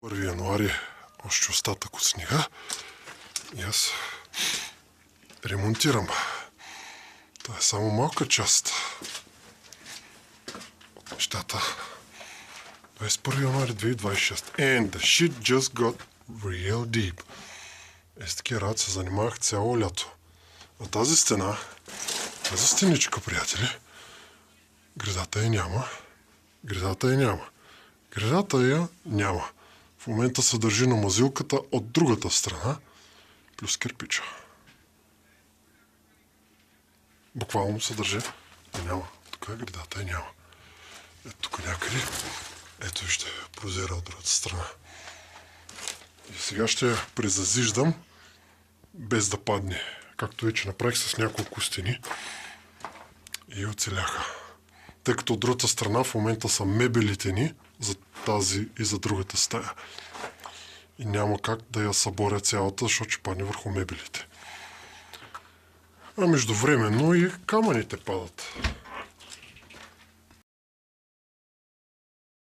1 януари още остатък от снега и аз ремонтирам. Това е само малка част от нещата. 21 януари 2026. And the shit just got real deep. С такива работи се занимавах цяло лято. А тази стена, тази стеничка, приятели, гредата я няма. Гредата я няма. Гредата я няма. В момента се държи на мазилката от другата страна, плюс кирпича. Буквално се държи и няма. Тук гредата я няма. Ето тук някъде. Ето ще прозира от другата страна. И сега ще я презазиждам без да падне. Както вече направих с няколко стени и оцеляха. Тъй като от другата страна в момента са мебелите ни за тази и за другата стая. И няма как да я съборя цялата, защото ще падне върху мебелите. А междувременно и камъните падат.